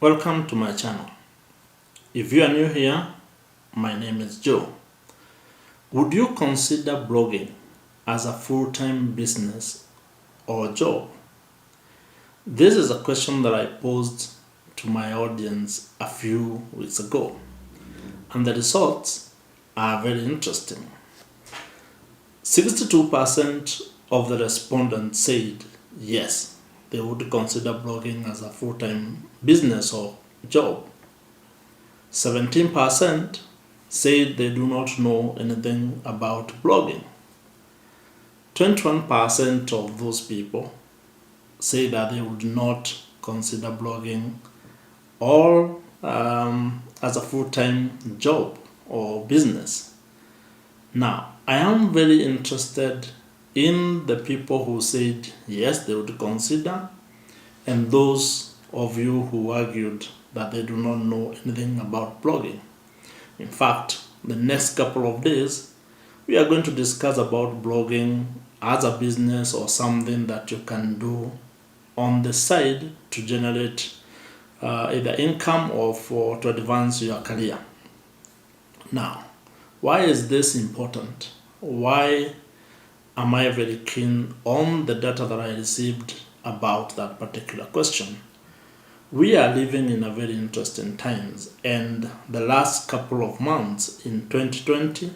Welcome to my channel. If you are new here, my name is Joe. Would you consider blogging as a full-time business or job? This is a question that I posed to my audience a few weeks ago, and the results are very interesting. 62% of the respondents said yes, they would consider blogging as a full-time business or job. 17% said they do not know anything about blogging. 21% of those people say that they would not consider blogging or as a full-time job or business. Now, I am very interested in the people who said yes, they would consider, and those of you who argued that they do not know anything about blogging. In fact, the next couple of days, we are going to discuss about blogging as a business or something that you can do on the side to generate either income or to advance your career. Now, why is this important? Why am I very keen on the data that I received about that particular question? We are living in a very interesting times, and the last couple of months in 2020,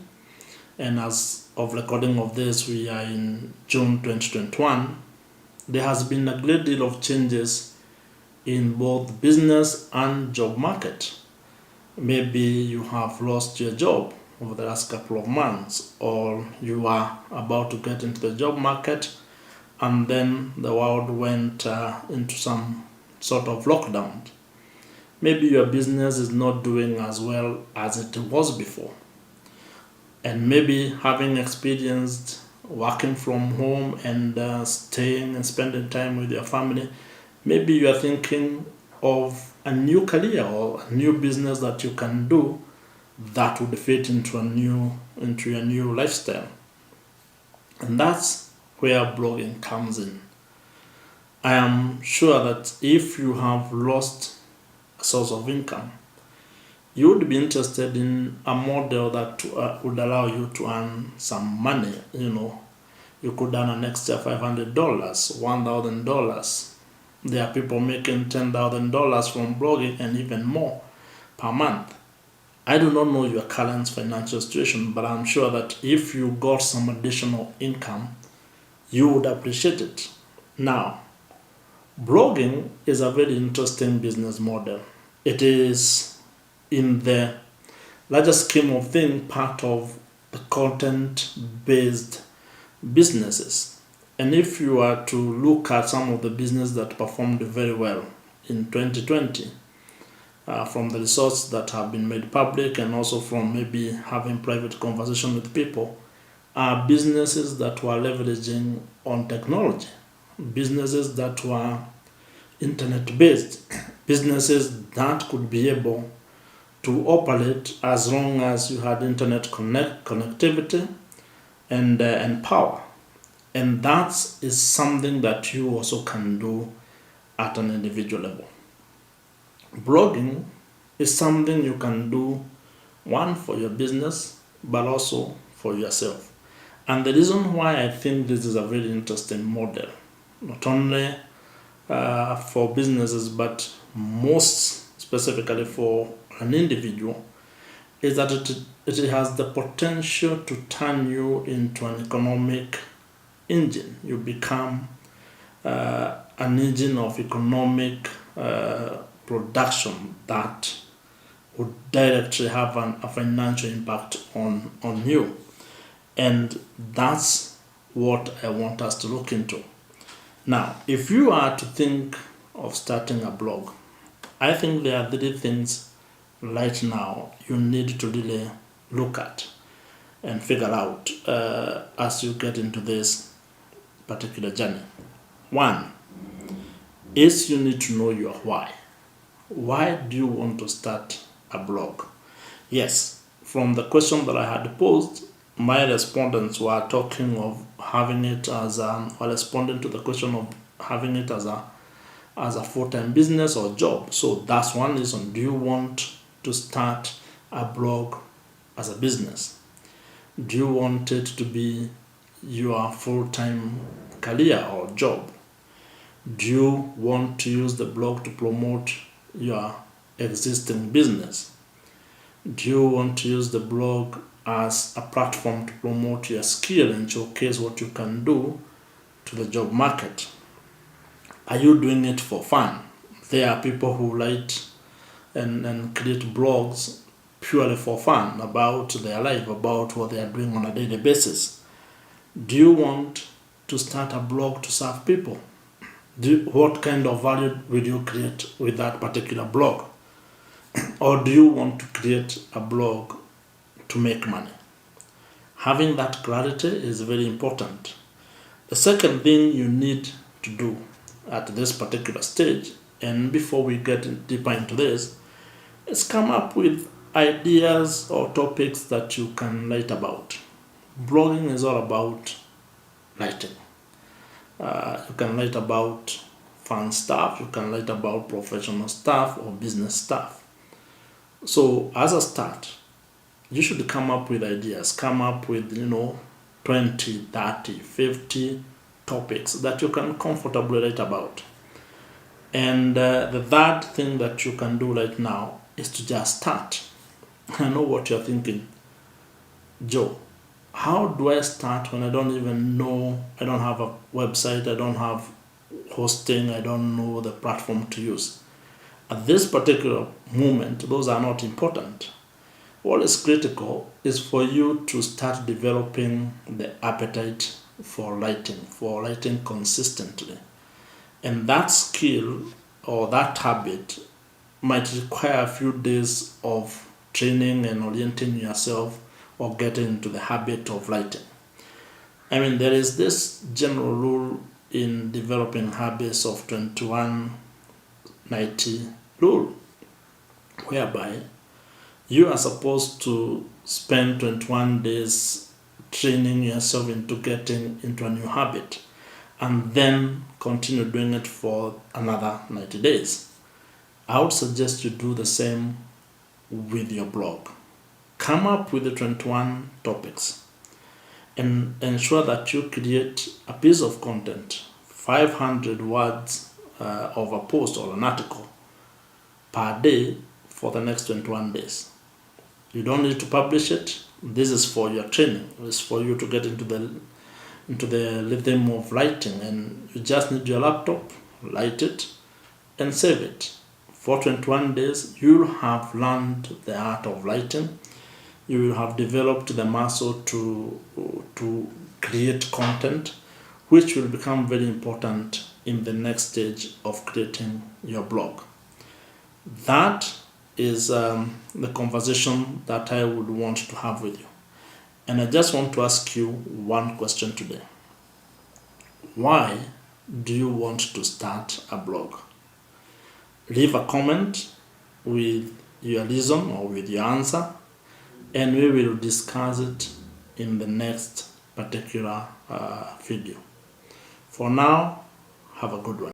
and as of recording of this, we are in June 2021, there has been a great deal of changes in both business and job market. Maybe you have lost your job over the last couple of months, or you are about to get into the job market, and then the world went into some sort of lockdown. Maybe your business is not doing as well as it was before, and maybe having experienced working from home and staying and spending time with your family, maybe you are thinking of a new career or a new business that you can do that would fit into your new lifestyle. And that's where blogging comes in. I am sure that if you have lost a source of income, you would be interested in a model that would allow you to earn some money. You could earn an extra $500, $1,000. There are people making $10,000 from blogging and even more per month. I do not know your current financial situation, but I'm sure that if you got some additional income, you would appreciate it. Now, blogging is a very interesting business model. It is, in the larger scheme of things, part of the content-based businesses. And if you are to look at some of the businesses that performed very well in 2020, from the results that have been made public and also from maybe having private conversation with people, are businesses that were leveraging on technology, businesses that were internet-based, businesses that could be able to operate as long as you had internet connectivity and power. And that is something that you also can do at an individual level. Blogging is something you can do, one, for your business, but also for yourself. And the reason why I think this is a very interesting model, not only for businesses, but most specifically for an individual, is that it has the potential to turn you into an economic engine. You become an engine of economic production that would directly have a financial impact on you. And that's what I want us to look into. Now, if you are to think of starting a blog, I think there are 3 things right now you need to really look at and figure out as you get into this particular journey. 1 is you need to know your why. Why do you want to start a blog? Yes, from the question that I had posed, my respondents were talking of having it as or responding to the question of having it as a as a full-time business or job. So that's one reason. Do you want to start a blog as a business? Do you want it to be your full-time career or job? Do you want to use the blog to promote your existing business? Do you want to use the blog as a platform to promote your skill and showcase what you can do to the job market? Are you doing it for fun? There are people who write and create blogs purely for fun about their life, about what they are doing on a daily basis. Do you want to start a blog to serve people? What kind of value will you create with that particular blog? Or do you want to create a blog to make money? Having that clarity is very important. The second thing you need to do at this particular stage, and before we get deeper into this, is come up with ideas or topics that you can write about. Blogging is all about writing. You can write about fun stuff, you can write about professional stuff or business stuff. So as a start, you should come up with ideas, come up with 20, 30, 50 topics that you can comfortably write about. And the third thing that you can do right now is to just start. I know what you're thinking. Joe, how do I start when I don't even know, I don't have a website, I don't have hosting, I don't know the platform to use? At this particular moment, those are not important. What is critical is for you to start developing the appetite for writing consistently. And that skill or that habit might require a few days of training and orienting yourself or getting into the habit of writing. I mean, there is this general rule in developing habits of 21-90 rule, whereby you are supposed to spend 21 days training yourself into getting into a new habit and then continue doing it for another 90 days. I would suggest you do the same with your blog. Come up with the 21 topics and ensure that you create a piece of content, 500 words of a post or an article per day for the next 21 days. You don't need to publish it. This is for your training. It's for you to get into the rhythm of writing, and you just need your laptop, write it, and save it. For 21 days, you'll have learned the art of writing. You will have developed the muscle to create content, which will become very important in the next stage of creating your blog. That is the conversation that I would want to have with you. And I just want to ask you one question today. Why do you want to start a blog? Leave a comment with your reason or with your answer, and we will discuss it in the next particular video. For now, have a good one.